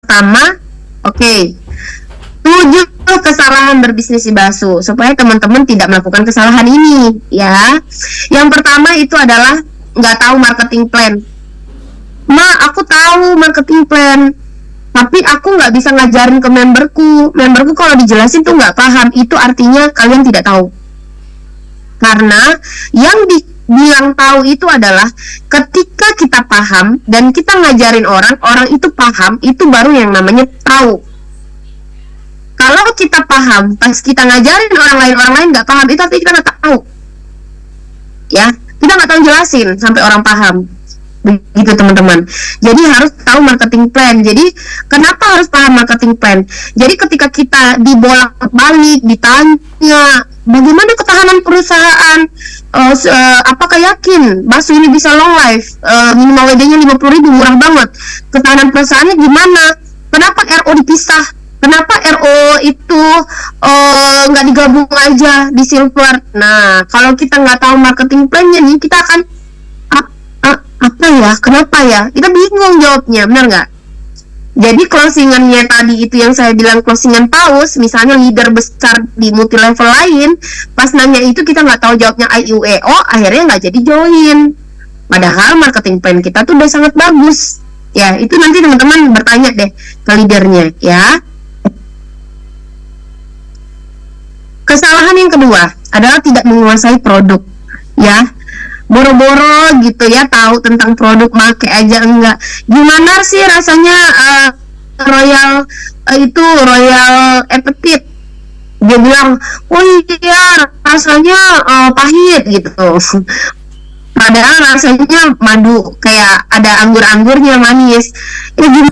pertama, oke, 7 kesalahan berbisnis di Basu supaya teman-teman tidak melakukan kesalahan ini ya. Yang pertama itu adalah nggak tahu marketing plan. Aku tahu marketing plan, tapi aku nggak bisa ngajarin ke memberku. Memberku kalau dijelasin tuh nggak paham. Itu artinya kalian tidak tahu. Karena yang dibilang tahu itu adalah ketika kita paham dan kita ngajarin orang, orang itu paham, itu baru yang namanya tahu. Kalau kita paham, pas kita ngajarin orang lain nggak paham, itu artinya kita nggak tahu. Ya, kita nggak tahu jelasin sampai orang paham. Begitu teman-teman. Jadi harus tahu marketing plan. Jadi kenapa harus paham marketing plan? Jadi ketika kita dibolak-balik, ditanya bagaimana ketahanan perusahaan, apakah yakin Basu ini bisa long life, minimal WD-nya 50.000, murah banget, ketahanan perusahaannya gimana, kenapa RO dipisah, kenapa RO itu nggak digabung aja di silver. Nah, kalau kita nggak tahu marketing plan-nya nih, kita akan apa ya, kenapa ya, kita bingung jawabnya, benar nggak? Jadi closingannya tadi itu yang saya bilang closingan paus, misalnya leader besar di multi level lain, pas nanya itu kita nggak tahu jawabnya IUEO, akhirnya nggak jadi join. Padahal marketing plan kita tuh udah sangat bagus. Ya, itu nanti teman-teman bertanya deh ke leadernya ya. Kesalahan yang kedua adalah tidak menguasai produk ya. Boro-boro gitu ya, tahu tentang produk, make aja enggak. Gimana sih rasanya Royal Appetite? Dia bilang, oh iya rasanya pahit gitu. Padahal rasanya madu, kayak ada anggur-anggurnya manis.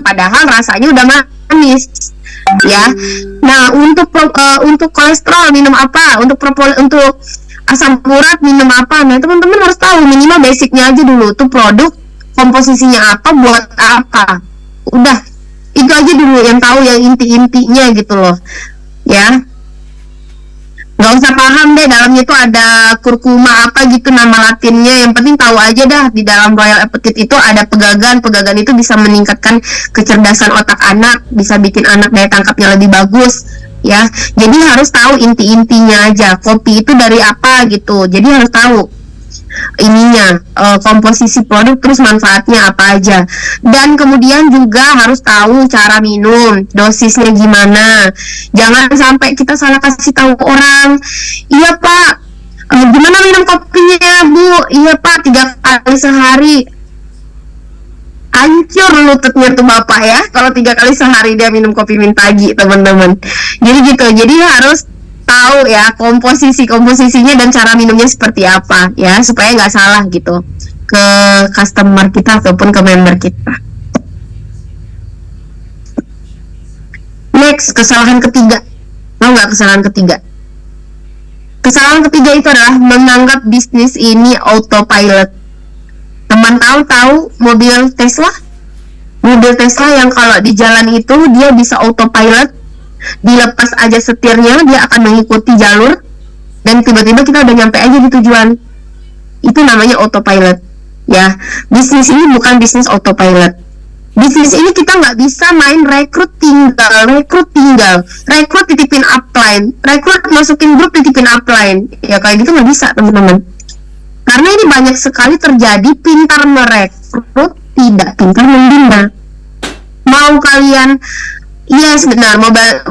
Padahal rasanya udah manis ya. Nah, untuk kolesterol minum apa? Untuk asam urat minum apa? Nah, teman-teman harus tahu minimal basicnya aja dulu. Tuh produk komposisinya apa, buat apa. Udah, itu aja dulu yang tahu, yang inti-intinya gitu loh. Ya. Nggak usah paham deh dalamnya itu ada kurkuma apa gitu nama latinnya. Yang penting tahu aja dah di dalam Royal Appetite itu ada pegagan. Pegagan itu bisa meningkatkan kecerdasan otak anak, bisa bikin anak daya tangkapnya lebih bagus. Ya, jadi harus tahu inti-intinya aja. Kopi itu dari apa gitu. Jadi harus tahu ininya, komposisi produk, terus manfaatnya apa aja. Dan kemudian juga harus tahu cara minum, dosisnya gimana. Jangan sampai kita salah kasih tahu orang. Iya Pak, gimana minum kopinya Bu? Iya Pak, 3 kali sehari. Hancur lututnya tuh bapak ya, kalau 3 kali sehari dia minum kopi mint pagi, teman-teman. Jadi gitu, jadi harus tahu ya komposisinya dan cara minumnya seperti apa ya, supaya nggak salah gitu ke customer kita ataupun ke member kita. Next, kesalahan ketiga. Tahu nggak kesalahan ketiga? Kesalahan ketiga itu adalah menganggap bisnis ini autopilot. Teman tahu mobil Tesla? Mobil Tesla yang kalau di jalan itu dia bisa autopilot, dilepas aja setirnya dia akan mengikuti jalur dan tiba-tiba kita udah nyampe aja di tujuan. Itu namanya autopilot ya. Bisnis ini bukan bisnis autopilot. Bisnis ini kita nggak bisa main rekrut tinggal, rekrut titipin upline, rekrut masukin grup titipin upline ya, kayak gitu nggak bisa teman-teman. Karena ini banyak sekali terjadi, pintar merekrut, tidak pintar membina. Mau kalian, yes benar,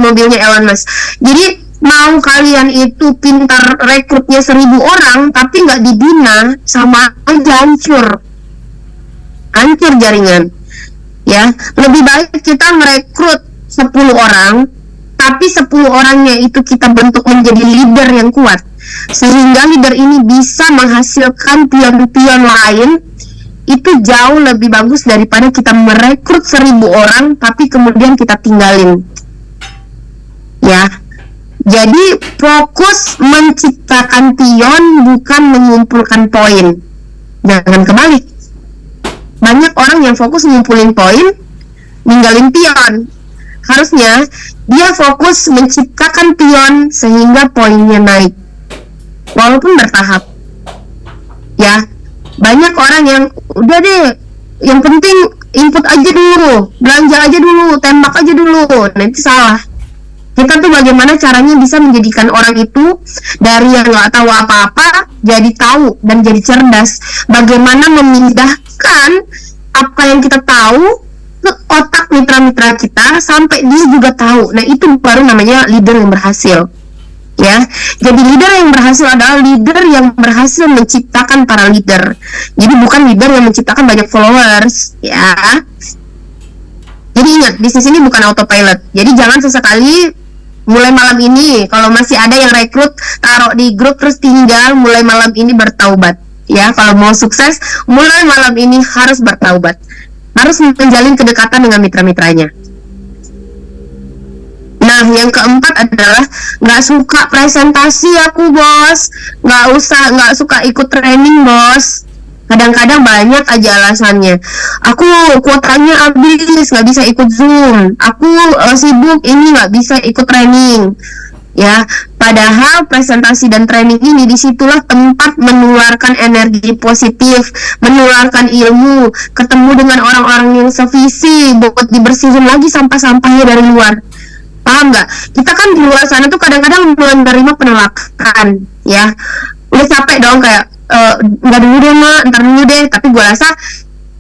mobilnya Elon Musk. Jadi mau kalian itu pintar rekrutnya 1.000 orang, tapi nggak dibina, sama aja hancur jaringan. Ya, lebih baik kita merekrut 10 orang, tapi 10 orangnya itu kita bentuk menjadi leader yang kuat, sehingga leader ini bisa menghasilkan pion-pion lain. Itu jauh lebih bagus daripada kita merekrut 1.000 orang tapi kemudian kita tinggalin ya. Jadi fokus menciptakan pion, bukan mengumpulkan poin. Jangan kebalik. Banyak orang yang fokus ngumpulin poin, ninggalin pion. Harusnya dia fokus menciptakan pion sehingga poinnya naik, walaupun bertahap ya. Banyak orang yang udah deh, yang penting input aja dulu, belanja aja dulu, tembak aja dulu. Nah itu salah. Kita tuh bagaimana caranya bisa menjadikan orang itu dari yang nggak tahu apa-apa jadi tahu dan jadi cerdas. Bagaimana memindahkan apa yang kita tahu ke otak mitra-mitra kita sampai dia juga tahu. Nah itu baru namanya leader yang berhasil. Ya, jadi leader yang berhasil adalah leader yang berhasil menciptakan para leader. Jadi bukan leader yang menciptakan banyak followers, ya. Jadi ingat, bisnis ini bukan autopilot. Jadi jangan sesekali mulai malam ini, kalau masih ada yang rekrut, taruh di grup terus tinggal mulai malam ini bertaubat. Ya, kalau mau sukses, mulai malam ini harus bertaubat. Harus menjalin kedekatan dengan mitra-mitranya. Nah, yang keempat adalah nggak suka presentasi aku, bos. Nggak suka ikut training, bos. Kadang-kadang banyak aja alasannya. Aku kuotanya habis, nggak bisa ikut Zoom. Aku sibuk ini, nggak bisa ikut training. Ya, padahal presentasi dan training ini disitulah tempat menularkan energi positif, menularkan ilmu, ketemu dengan orang-orang yang sevisi, buat dibersihin lagi sampah-sampahnya dari luar. Paham nggak? Kita kan di luar sana tuh kadang-kadang menerima penolakan, ya. Udah capek dong kayak nggak dulu deh mak, ntar dulu deh. Tapi gue rasa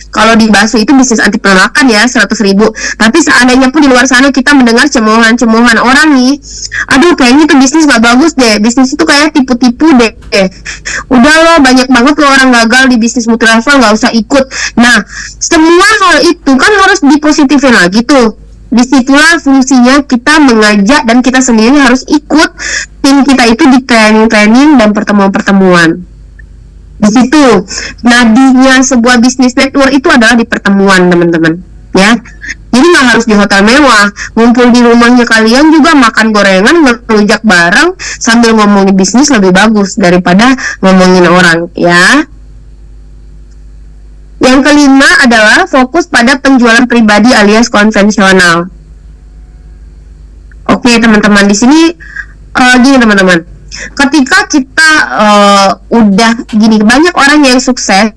kalau di Basu itu bisnis anti penolakan ya 100.000. Tapi seandainya pun di luar sana kita mendengar cemoohan-cemoohan orang nih, aduh kayaknya tuh bisnis nggak bagus deh, bisnis itu kayak tipu-tipu deh. Udah loh, banyak banget loh orang gagal di bisnis multilevel, nggak usah ikut. Nah, semua hal itu kan harus dipositifin lagi tuh. Disitulah fungsinya kita mengajak dan kita sendiri harus ikut tim kita itu di training-training dan pertemuan-pertemuan. Di situ nadinya sebuah bisnis network itu adalah di pertemuan, teman-teman, ya. Jadi nggak harus di hotel mewah, ngumpul di rumahnya kalian juga makan gorengan, ngerujak bareng sambil ngomongin bisnis lebih bagus daripada ngomongin orang, ya. Yang kelima adalah fokus pada penjualan pribadi alias konvensional. Oke, teman-teman, di sini gini teman-teman. Ketika kita udah gini, banyak orang yang sukses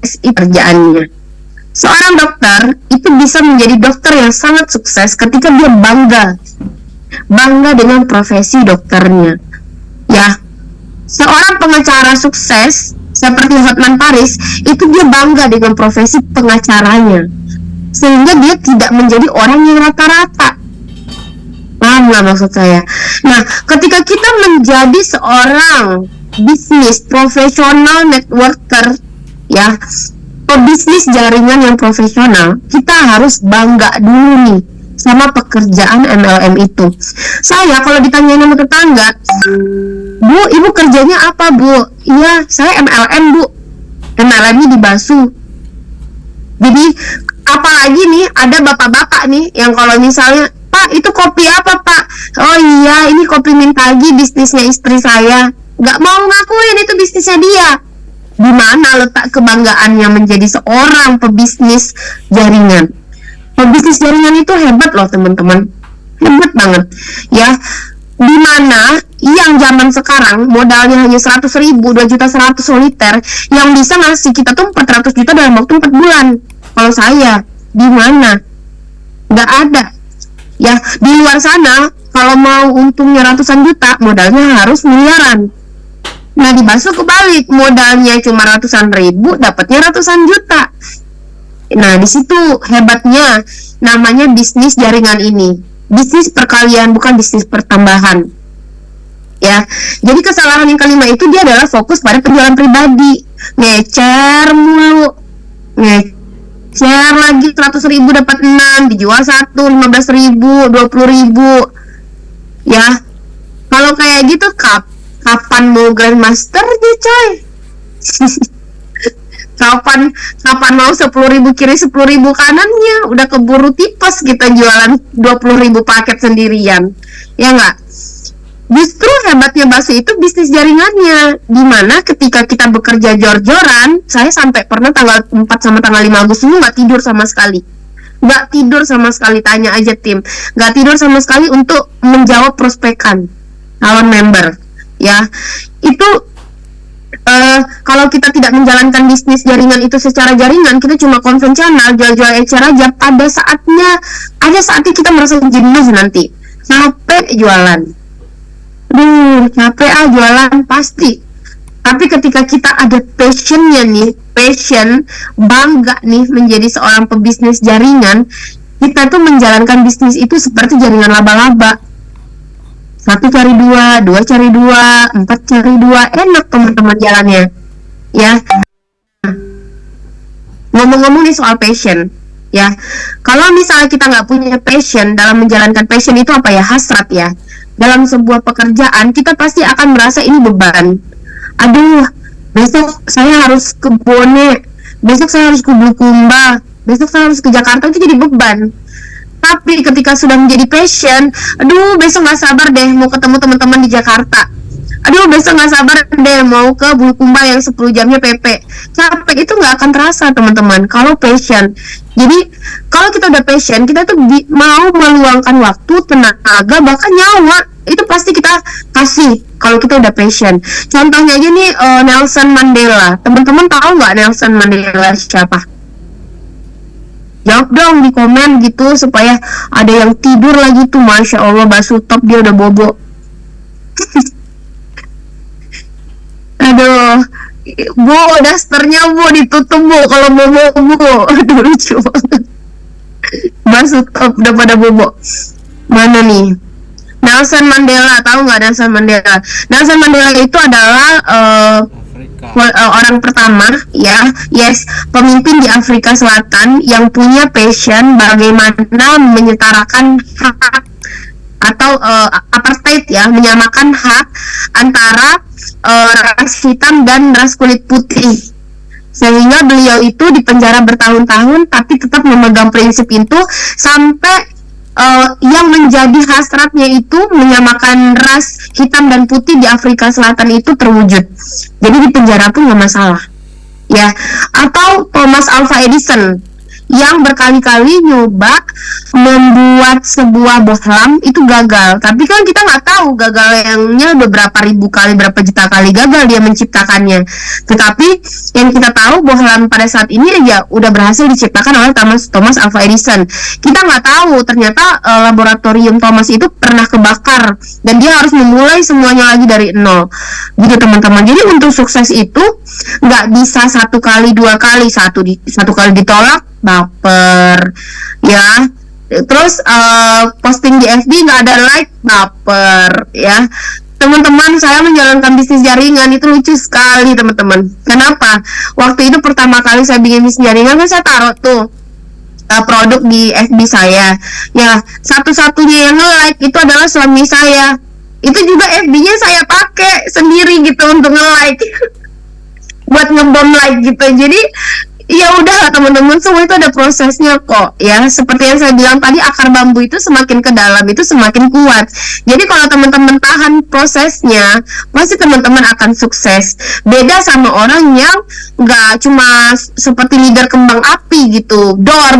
di kerjaannya. Seorang dokter itu bisa menjadi dokter yang sangat sukses ketika dia bangga dengan profesi dokternya. Ya, seorang pengacara sukses seperti Hotman Paris itu dia bangga dengan profesi pengacaranya, sehingga dia tidak menjadi orang yang rata-rata. Paham nggak maksud saya? Nah, ketika kita menjadi seorang bisnis profesional networker, ya, pebisnis jaringan yang profesional, kita harus bangga dulu nih sama pekerjaan MLM itu. Saya kalau ditanyain sama tetangga, Bu, ibu kerjanya apa, Bu? Iya, saya MLM, Bu. MLM-nya di Basu. Jadi, apalagi nih, ada bapak-bapak nih, yang kalau misalnya, Pak, itu kopi apa, Pak? Oh iya, ini kopi Mintagi, bisnisnya istri saya. Nggak mau ngakuin, itu bisnisnya dia. Di mana letak kebanggaannya menjadi seorang pebisnis jaringan? Pebisnis jaringan itu hebat loh, teman-teman. Hebat banget, ya. Dimana yang zaman sekarang modalnya hanya 100.000, 2.100.000 soliter, yang bisa ngasih kita tuh 400 juta dalam waktu 4 bulan. Kalau saya, di mana? Nggak ada. Ya, di luar sana, kalau mau untungnya ratusan juta, modalnya harus miliaran. Nah, di Basu kebalik, modalnya cuma ratusan ribu, dapatnya ratusan juta. Nah, di situ hebatnya, namanya bisnis jaringan ini. Bisnis perkalian, bukan bisnis pertambahan. Ya, jadi kesalahan yang kelima itu dia adalah fokus pada penjualan pribadi, ngecer mulu, ngecer lagi 100.000 dapat 6, dijual 1, 15.000, 20.000. Ya, kalau kayak gitu kapan mau grandmaster nih, coy? Kapan mau 10.000 kiri 10.000 kanannya, udah keburu tipes kita jualan 20.000 paket sendirian, ya nggak? Justru hebatnya Basu itu bisnis jaringannya, dimana ketika kita bekerja jor-joran, saya sampai pernah tanggal 4 sama tanggal 5 Agustus nggak tidur sama sekali, tanya aja tim, nggak tidur sama sekali untuk menjawab prospekan calon member, ya. Itu kalau kita tidak menjalankan bisnis jaringan itu secara jaringan, kita cuma konvensional jual-jual ecer aja, ada saatnya kita merasa jenuh nanti, capek jualan, capek jualan pasti. Tapi ketika kita ada passionnya nih, bangga nih menjadi seorang pebisnis jaringan, kita tuh menjalankan bisnis itu seperti jaringan laba-laba. 1 cari 2, 2 cari 2, 4 cari 2, enak teman-teman jalannya. Ya. Ngomong-ngomong nih soal passion, ya. Kalau misalnya kita nggak punya passion dalam menjalankan passion itu apa ya? Hasrat ya. Dalam sebuah pekerjaan kita pasti akan merasa ini beban. Aduh, besok saya harus ke Bone, besok saya harus ke Bulukumba, besok saya harus ke Jakarta, itu jadi beban. Tapi ketika sudah menjadi passion, aduh besok nggak sabar deh mau ketemu teman-teman di Jakarta, aduh besok nggak sabar deh mau ke Bulukumba yang 10 jamnya PP. Capek itu nggak akan terasa teman-teman kalau passion. Jadi kalau kita udah passion, kita tuh mau meluangkan waktu, tenaga, bahkan nyawa, itu pasti kita kasih kalau kita udah passion. Contohnya aja nih Nelson Mandela. Teman-teman tahu nggak Nelson Mandela siapa? Jawab dong di komen gitu, supaya ada yang tidur lagi tuh. Masya Allah, basuh top dia udah bobo. Aduh, Bu, dasternya Bu ditutup Bu kalau bobo Bu. Aduh, lucu banget. Basuh top udah pada bobo. Mana nih? Nelson Mandela, tahu nggak Nelson Mandela? Nelson Mandela itu adalah orang pertama ya, pemimpin di Afrika Selatan yang punya passion bagaimana menyetarakan hak atau apartheid ya, menyamakan hak antara ras hitam dan ras kulit putih, sehingga beliau itu dipenjara bertahun-tahun tapi tetap memegang prinsip itu sampai yang menjadi hasratnya itu menyamakan ras hitam dan putih di Afrika Selatan itu terwujud. Jadi di penjara pun nggak masalah, ya. Atau Thomas Alva Edison yang berkali-kali nyoba membuat sebuah bohlam itu gagal. Tapi kan kita nggak tahu gagalnya udah berapa ribu kali, berapa juta kali gagal dia menciptakannya. Tetapi yang kita tahu bohlam pada saat ini ya udah berhasil diciptakan oleh Thomas Alva Edison. Kita nggak tahu ternyata laboratorium Thomas itu pernah kebakar dan dia harus memulai semuanya lagi dari nol. Gitu teman-teman. Jadi untuk sukses itu nggak bisa 1 kali 2 kali, satu kali ditolak baper ya, terus posting di FB nggak ada like baper ya. Teman-teman, saya menjalankan bisnis jaringan itu lucu sekali teman-teman. Kenapa? Waktu itu pertama kali saya bikin bisnis jaringan kan saya taruh tuh produk di FB saya ya, satu-satunya yang nge-like itu adalah suami saya. Itu juga FB-nya saya pakai sendiri gitu untuk nge-like buat ngebom like gitu. Jadi ya udah teman-teman, semua itu ada prosesnya kok ya. Seperti yang saya bilang tadi, akar bambu itu semakin ke dalam itu semakin kuat. Jadi kalau teman-teman tahan prosesnya, pasti teman-teman akan sukses. Beda sama orang yang nggak cuma seperti leader kembang api gitu, dor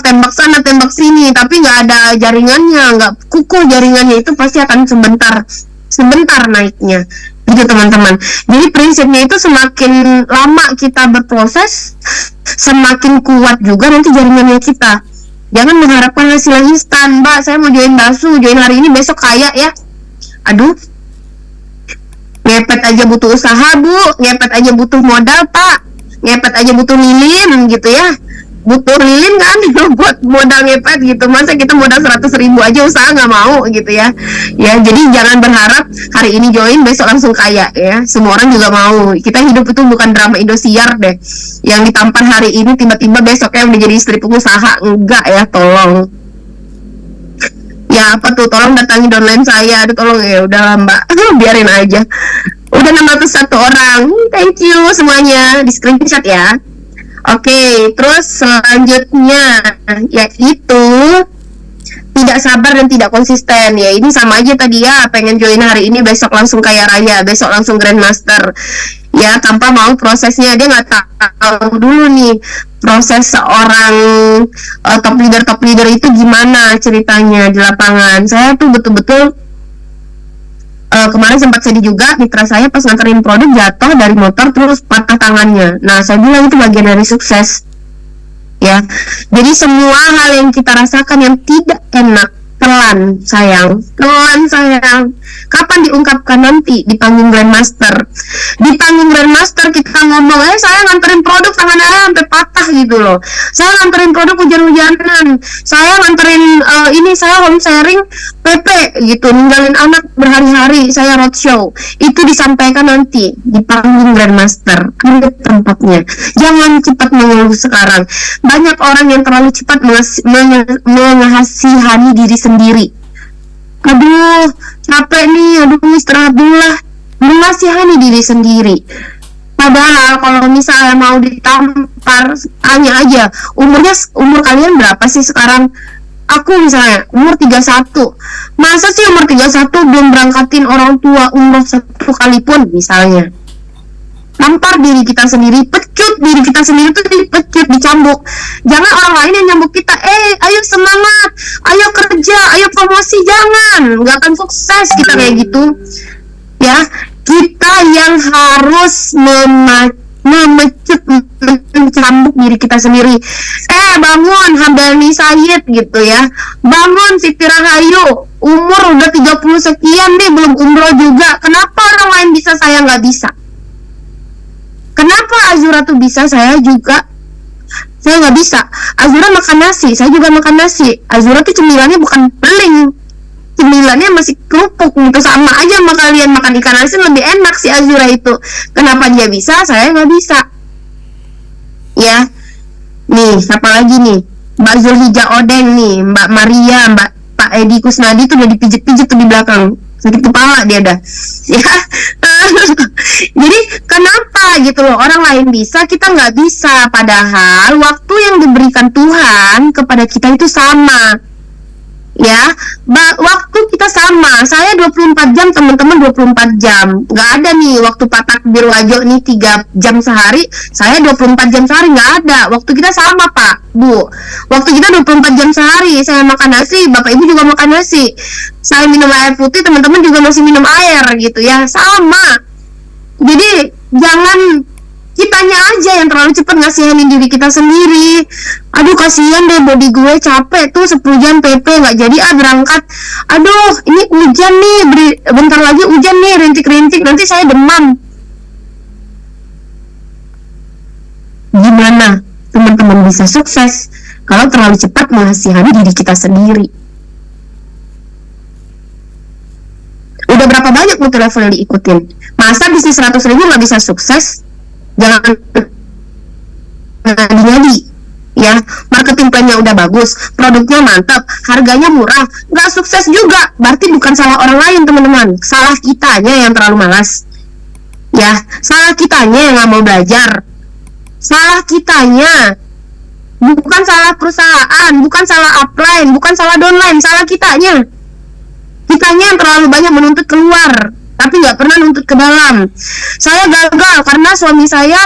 tembak sana tembak sini, tapi nggak ada jaringannya, nggak kukuh jaringannya, itu pasti akan sebentar naiknya gitu teman-teman. Jadi prinsipnya itu semakin lama kita berproses, semakin kuat juga nanti jaringannya kita. Jangan mengharapkan hasil instan. Mbak, saya mau join join hari ini besok kaya ya. Aduh, ngepet aja butuh usaha Bu, ngepet aja butuh modal Pak, ngepet aja butuh lilin gitu ya. Butuh lilin kan buat modal ngepet gitu. Masa kita modal 100.000 aja usaha nggak mau gitu ya. Ya, jadi jangan berharap hari ini join besok langsung kaya ya. Semua orang juga mau. Kita hidup itu bukan drama Indosiar deh, yang ditampar hari ini tiba-tiba besoknya udah jadi istri pengusaha. Enggak ya, tolong. Ya apa tuh, tolong datangi downline saya. Aduh tolong ya, udahlah Mbak. Biarin aja. Udah 601 orang. Thank you semuanya. Di screenshot ya. Oke, terus selanjutnya yaitu tidak sabar dan tidak konsisten. Ya ini sama aja tadi ya, pengen join hari ini besok langsung kaya raya, besok langsung grandmaster ya, tanpa mau prosesnya. Dia nggak tahu dulu nih proses seorang top leader itu gimana ceritanya di lapangan. Saya tuh betul-betul Kemarin sempat sedih juga, mitra saya pas nganterin produk jatuh dari motor terus patah tangannya. Nah, saya bilang itu bagian dari sukses. Ya, jadi semua hal yang kita rasakan yang tidak enak, telan sayang. Kapan diungkapkan? Nanti di panggung Grandmaster. Di panggung Grandmaster kita ngomong, saya nganterin produk tangannya sampai patah gitu loh. Saya nganterin produk hujan-hujanan. Saya nganterin ini, saya home sharing PP gitu, ninggalin anak berhari-hari, saya roadshow. Itu disampaikan nanti di panggung Grandmaster. Ada tempatnya. Jangan cepat mengeluh sekarang. Banyak orang yang terlalu cepat mengasihani diri sendiri. Aduh, capek nih, aduh istirahat dulu lah. Mengasihani diri sendiri. Padahal kalau misalnya mau ditampar, tanya aja, umur kalian berapa sih sekarang? Aku misalnya umur 31. Masa sih umur 31 belum berangkatin orang tua umroh 1 kali pun misalnya? Tampar diri kita sendiri, pecut diri kita sendiri tuh, dipecut, dicambuk. Jangan orang lain yang nyambuk kita. Ayo semangat, ayo kerja, ayo promosi. Jangan, nggak akan sukses kita kayak gitu. Ya, kita yang harus memecut, mencambuk diri kita sendiri. Bangun Hamdani Sayyid gitu ya. Bangun Siti Rahayu, umur udah 30 sekian deh, belum umroh juga. Kenapa orang lain bisa, saya nggak bisa? Kenapa Azura tuh bisa, saya nggak bisa. Azura makan nasi, saya juga makan nasi. Azura tuh cemilannya bukan beling, cemilannya masih kerupuk gitu. Sama aja sama kalian makan ikan asin, lebih enak si Azura itu. Kenapa dia bisa, saya nggak bisa? Ya, nih siapa lagi nih? Mbak Zulhijjah Odeng nih, Mbak Maria, Pak Edi Kusnadi tuh udah dipijit-pijit tuh di belakang, sakit kepala dia dah. Ya, jadi kenapa gitu loh, orang lain bisa, kita nggak bisa. Padahal waktu yang diberikan Tuhan kepada kita itu sama. Ya, waktu kita sama. Saya 24 jam, teman-teman 24 jam. Nggak ada nih waktu Pak Takbir Wajo nih 3 jam sehari, saya 24 jam sehari, nggak ada. Waktu kita sama Pak, Bu. Waktu kita 24 jam sehari. Saya makan nasi, Bapak Ibu juga makan nasi. Saya minum air putih, teman-teman juga masih minum air gitu ya. Sama. Jadi jangan kitanya aja yang terlalu cepat ngasihanin diri kita sendiri. Aduh kasihan deh body gue, capek tuh 10 jam PP nggak jadi berangkat. Aduh ini hujan nih, bentar lagi hujan nih, rintik-rintik, nanti saya demam. Gimana teman-teman bisa sukses kalau terlalu cepat mengasihani diri kita sendiri? Udah berapa banyak multi-level yang diikutin? Masa bisnis 100.000 nggak bisa sukses? Jangan ngadi-ngadi ya. Marketing plan-nya udah bagus, produknya mantap, harganya murah, nggak sukses juga. Berarti bukan salah orang lain teman-teman, salah kitanya yang terlalu malas ya. Salah kitanya yang nggak mau belajar, salah kitanya, bukan salah perusahaan, bukan salah upline, bukan salah downline. Salah kitanya yang terlalu banyak menuntut keluar tapi nggak pernah nuntut ke dalam. Saya gagal karena suami saya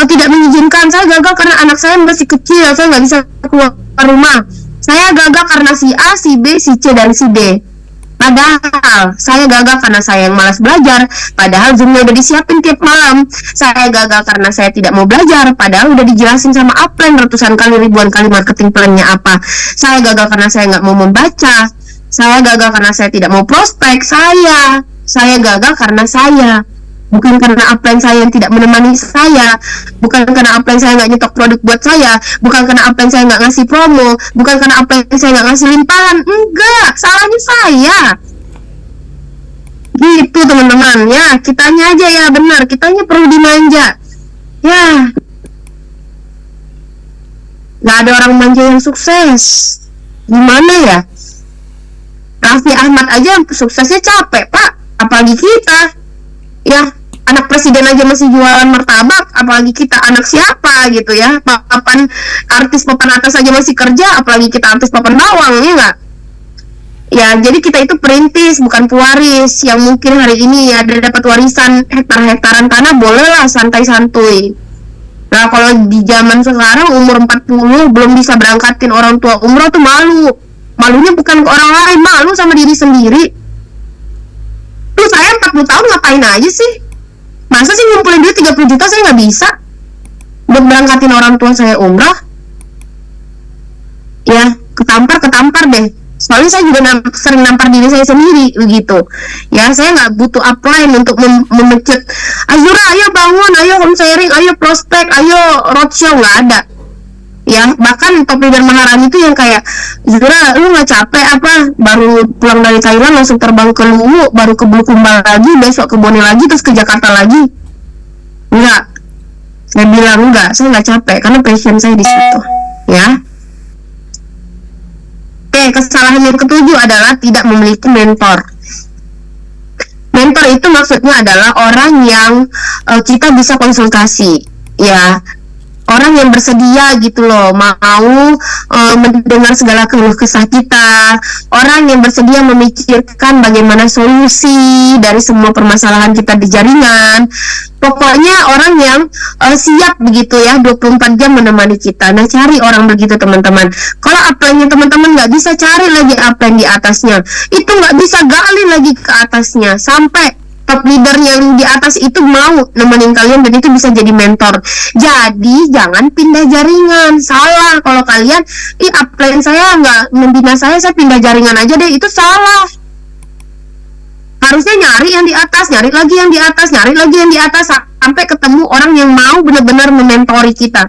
tidak mengizinkan. Saya gagal karena anak saya masih kecil, saya nggak bisa keluar rumah. Saya gagal karena si A, si B, si C, dan si D. Padahal saya gagal karena saya yang malas belajar, padahal Zoom-nya udah disiapin tiap malam. Saya gagal karena saya tidak mau belajar, padahal udah dijelasin sama upline ratusan kali, ribuan kali marketing plan-nya apa. Saya gagal karena saya nggak mau membaca. Saya gagal karena saya tidak mau prospek. Saya gagal karena saya, bukan karena upline saya yang tidak menemani saya, bukan karena upline saya nggak nyetok produk buat saya, bukan karena upline saya nggak ngasih promo, bukan karena upline saya nggak ngasih limpahan. Enggak, salahnya saya. Gitu teman-teman ya, kitanya aja ya benar, kitanya perlu dimanja. Ya, nggak ada orang manja yang sukses. Gimana ya? Raffi Ahmad aja suksesnya capek Pak, apalagi kita ya. Anak presiden aja masih jualan martabak, apalagi kita anak siapa gitu ya. Artis papan atas aja masih kerja, apalagi kita artis papan bawang, ya nggak? Ya jadi kita itu perintis, bukan pewaris yang mungkin hari ini ada dapat warisan hektar-hektaran tanah, bolehlah santai-santuy. Nah kalau di zaman sekarang umur 40 belum bisa berangkatin orang tua umroh tuh malu. Malunya bukan ke orang lain, malu sama diri sendiri. Terus saya 40 tahun ngapain aja sih? Masa sih ngumpulin duit 30 juta saya nggak bisa buat berangkatin orang tua saya umrah? Ya, ketampar deh. Soalnya saya juga sering nampar diri saya sendiri begitu. Ya, saya nggak butuh upline untuk memecut. Azura, ayo bangun, ayo home sharing, ayo prospek, ayo roadshow, nggak ada. Ya, bahkan top leader Maharani itu yang kayak, Zura, lu nggak capek apa? Baru pulang dari Thailand langsung terbang ke Luwu, baru ke Bulukumba lagi, besok ke Bone lagi, terus ke Jakarta lagi. Enggak. Saya bilang enggak, saya nggak capek karena passion saya di situ. Ya. Oke, kesalahan yang ketujuh adalah tidak memiliki mentor. Mentor itu maksudnya adalah orang yang kita bisa konsultasi, ya, orang yang bersedia gitu loh, mau mendengar segala keluh kesah kita, orang yang bersedia memikirkan bagaimana solusi dari semua permasalahan kita di jaringan. Pokoknya orang yang siap begitu ya, 24 jam menemani kita. Nah, cari orang begitu teman-teman. Kalau upline-nya teman-teman nggak bisa, cari lagi upline di atasnya. Itu nggak bisa, gali lagi ke atasnya sampai top leader yang di atas itu mau nemenin kalian dan itu bisa jadi mentor. Jadi jangan pindah jaringan. Salah kalau kalian, upline saya nggak membina saya pindah jaringan aja deh, itu salah. Harusnya nyari yang di atas, nyari lagi yang di atas, nyari lagi yang di atas sampai ketemu orang yang mau benar-benar mementori kita.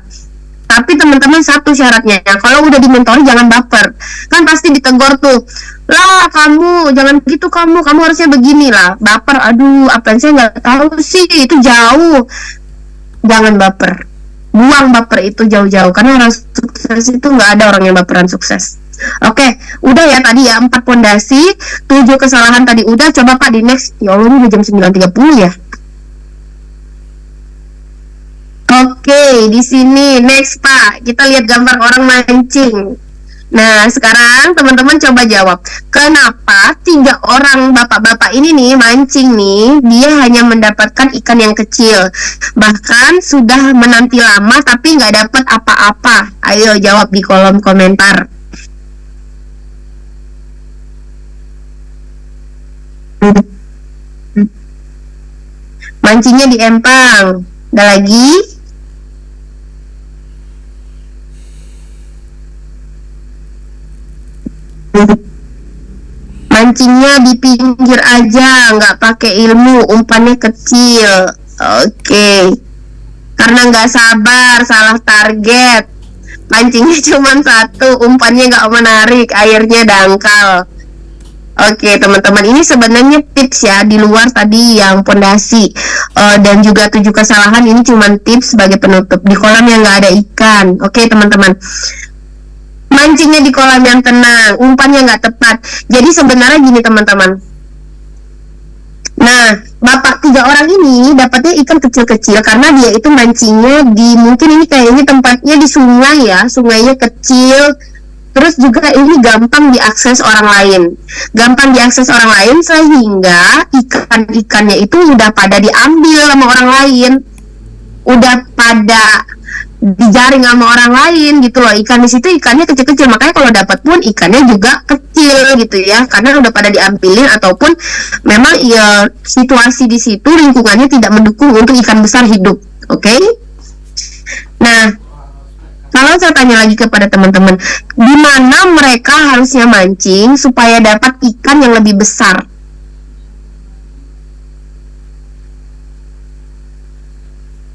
Tapi teman-teman, satu syaratnya, kalau udah dimentori jangan baper. Kan pasti ditegur tuh, lah kamu jangan gitu, kamu harusnya begini lah. Baper, aduh apa saya nggak tahu sih, itu jauh. Jangan baper, buang baper itu jauh-jauh, karena orang sukses itu nggak ada orang yang baperan sukses. Oke, udah ya tadi ya 4 pondasi, 7 kesalahan tadi udah. Coba Pak di next. Ya Allah, ini udah jam 9.30 ya. Oke, di sini next Pak, kita lihat gambar orang mancing. Nah, sekarang teman-teman coba jawab, kenapa 3 orang bapak-bapak ini nih mancing nih, dia hanya mendapatkan ikan yang kecil, bahkan sudah menanti lama tapi nggak dapat apa-apa. Ayo jawab di kolom komentar. Mancingnya di empang. Ada lagi? Mancingnya di pinggir aja, nggak pakai ilmu, umpannya kecil. Oke. Karena nggak sabar, salah target. Mancingnya cuma 1, umpannya nggak menarik, airnya dangkal. Oke teman-teman, ini sebenarnya tips ya, di luar tadi yang pondasi dan juga 7 kesalahan, ini cuma tips sebagai penutup. Di kolam yang nggak ada ikan. Oke teman-teman, mancingnya di kolam yang tenang, umpannya nggak tepat. Jadi sebenarnya gini teman-teman, nah bapak 3 orang ini dapatnya ikan kecil-kecil karena dia itu mancingnya di, mungkin ini kayaknya tempatnya di sungai ya, sungainya kecil. Terus juga ini gampang diakses orang lain, sehingga ikan-ikannya itu udah pada diambil sama orang lain, udah pada dijaring sama orang lain gitu loh. Ikan di situ ikannya kecil-kecil, makanya kalau dapat pun ikannya juga kecil gitu ya, karena udah pada diambilin ataupun memang ya situasi di situ lingkungannya tidak mendukung untuk ikan besar hidup. Oke? Nah, kalau saya tanya lagi kepada teman-teman, di mana mereka harusnya mancing supaya dapat ikan yang lebih besar?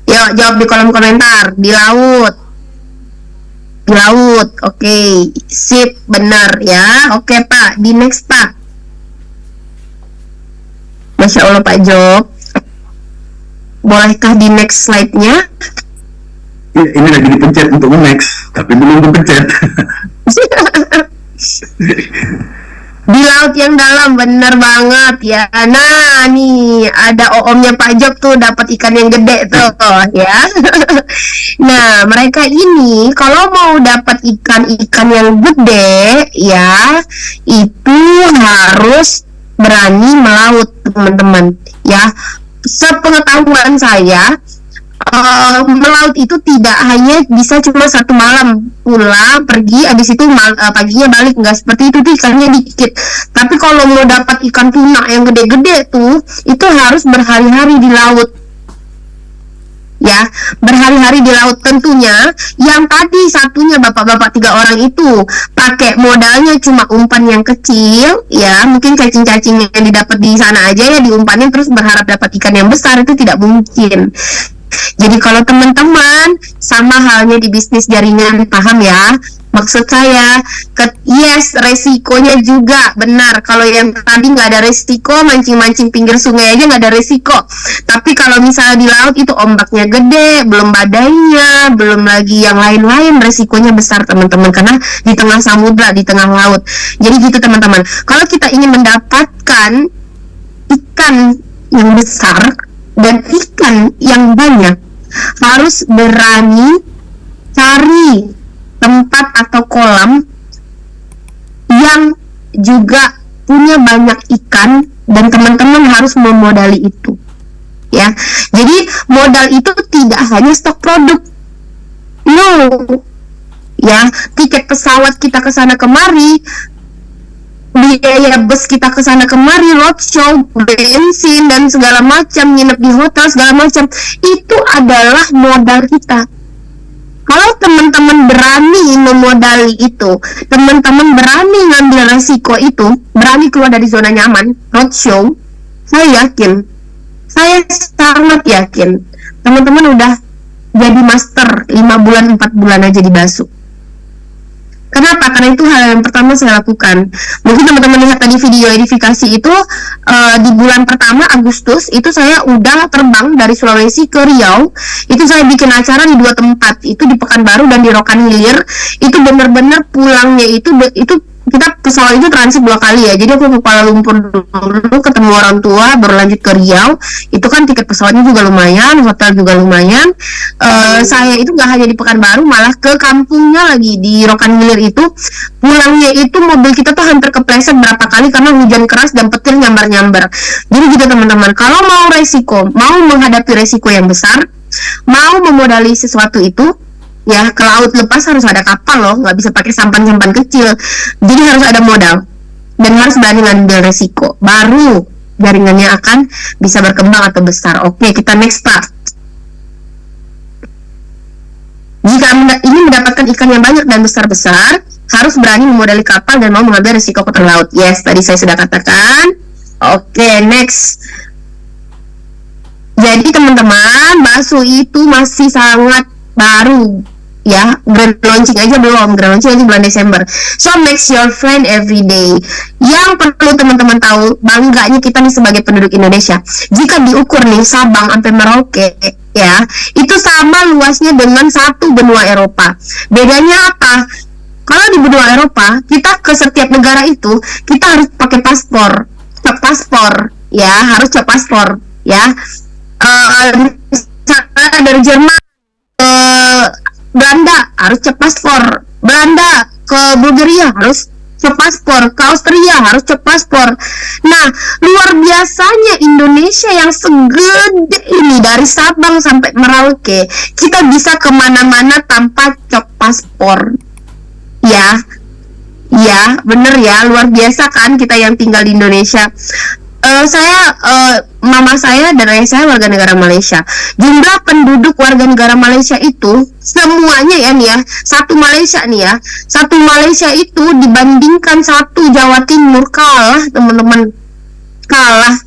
Yuk, jawab di kolom komentar. Di laut. Di laut. Oke, sip, benar ya. Oke Pak, di next Pak. Masya Allah Pak Job. Bolehkah di next slide-nya? Ini lagi dipencet untuk next, tapi belum dipencet. Di laut yang dalam, bener banget ya. Nah nih ada omnya Pak Job tuh, dapat ikan yang gede tuh ya. Nah mereka ini kalau mau dapat ikan-ikan yang gede ya, itu harus berani melaut teman-teman ya. Sepengetahuan saya, melaut itu tidak hanya bisa cuma 1 malam pulang pergi, habis itu paginya balik, nggak seperti itu tuh, ikannya dikit. Tapi kalau mau dapat ikan tuna yang gede-gede tuh, itu harus berhari-hari di laut. Ya, berhari-hari di laut tentunya. Yang tadi satunya bapak-bapak 3 orang itu pakai modalnya cuma umpan yang kecil, ya mungkin cacing-cacing yang didapat di sana aja ya diumpanin terus berharap dapat ikan yang besar, itu tidak mungkin. Jadi kalau teman-teman sama halnya di bisnis jaringan, paham ya? Maksud saya, yes, resikonya juga benar. Kalau yang tadi nggak ada resiko, mancing-mancing pinggir sungai aja nggak ada resiko. Tapi kalau misalnya di laut itu ombaknya gede, belum badainya, belum lagi yang lain-lain, resikonya besar teman-teman. Karena di tengah samudra, di tengah laut. Jadi gitu teman-teman. Kalau kita ingin mendapatkan ikan yang besar dan ikan yang banyak, harus berani cari tempat atau kolam yang juga punya banyak ikan, dan teman-teman harus memodali itu, ya. Jadi modal itu tidak hanya stok produk, no, ya. Tiket pesawat kita ke sana kemari, biaya bus kita ke sana kemari, roadshow, bensin dan segala macam, nginep di hotel segala macam, itu adalah modal kita. Kalau teman-teman berani memodali itu, teman-teman berani ngambil resiko itu, berani keluar dari zona nyaman, roadshow, saya sangat yakin, teman-teman udah jadi master 5 bulan, 4 bulan aja di Basu. Kenapa? Karena itu hal yang pertama saya lakukan. Mungkin teman-teman lihat tadi video edifikasi itu, di bulan pertama Agustus itu saya udah terbang dari Sulawesi ke Riau. Itu saya bikin acara di 2 tempat, itu di Pekanbaru dan di Rokan Hilir. Itu benar-benar pulangnya itu kita pesawat itu transit 2 kali ya. Jadi aku ke Kuala Lumpur dulu, ketemu orang tua, baru lanjut ke Riau. Itu kan tiket pesawatnya juga lumayan, hotel juga lumayan. Saya itu nggak hanya di Pekanbaru, malah ke kampungnya lagi di Rokan Hilir itu. Pulangnya itu mobil kita tuh hampir kepleset berapa kali karena hujan keras dan petir nyambar-nyambar. Jadi gitu teman-teman, kalau mau menghadapi resiko yang besar, mau memodali sesuatu itu, ya ke laut lepas harus ada kapal loh, nggak bisa pakai sampan-sampan kecil. Jadi harus ada modal dan harus berani ngambil resiko, baru jaringannya akan bisa berkembang atau besar. Oke, kita next part. Jika ingin mendapatkan ikan yang banyak dan besar-besar, harus berani memodali kapal dan mau mengambil resiko ke laut. Yes, tadi saya sudah katakan. Oke, next. Jadi teman-teman, Basu itu masih sangat baru, ya. Grand launching aja belum, grand launching aja bulan Desember. So make your friend every day. Yang perlu teman-teman tahu, bangganya kita nih sebagai penduduk Indonesia, jika diukur nih Sabang sampai Merauke, ya, itu sama luasnya dengan satu benua Eropa. Bedanya apa? Kalau di benua Eropa, kita ke setiap negara itu kita harus pakai paspor, ya, harus cek paspor, ya. Misalnya dari Jerman ke Belanda harus cek paspor, Belanda ke Bulgaria harus cek paspor, ke Austria harus cek paspor. Nah, luar biasanya Indonesia yang segede ini, dari Sabang sampai Merauke, kita bisa kemana-mana tanpa cek paspor, ya. Ya, bener ya, luar biasa kan kita yang tinggal di Indonesia. Mama saya dan ayah saya warga negara Malaysia. Jumlah penduduk warga negara Malaysia itu semuanya ya nih ya, satu Malaysia nih ya, satu Malaysia itu dibandingkan satu Jawa Timur kalah teman-teman, kalah.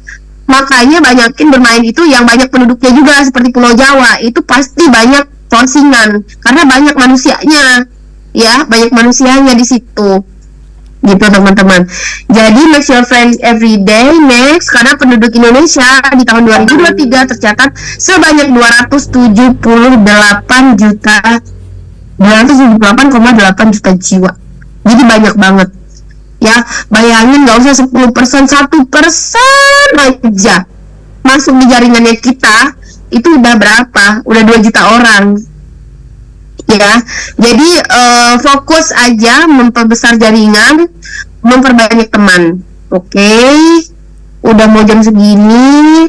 Makanya banyakin bermain itu yang banyak penduduknya juga seperti Pulau Jawa, itu pasti banyak closingan karena banyak manusianya, ya, banyak manusianya di situ. Gitu teman-teman. Jadi make your friends every day. Next, karena penduduk Indonesia di tahun 2023 tercatat sebanyak 278,8 juta jiwa. Jadi banyak banget. Ya, bayangin nggak usah 10%, 1% aja masuk di jaringannya kita, itu udah berapa? Udah 2 juta orang. Ya, jadi fokus aja memperbesar jaringan, memperbanyak teman. Oke, udah mau jam segini,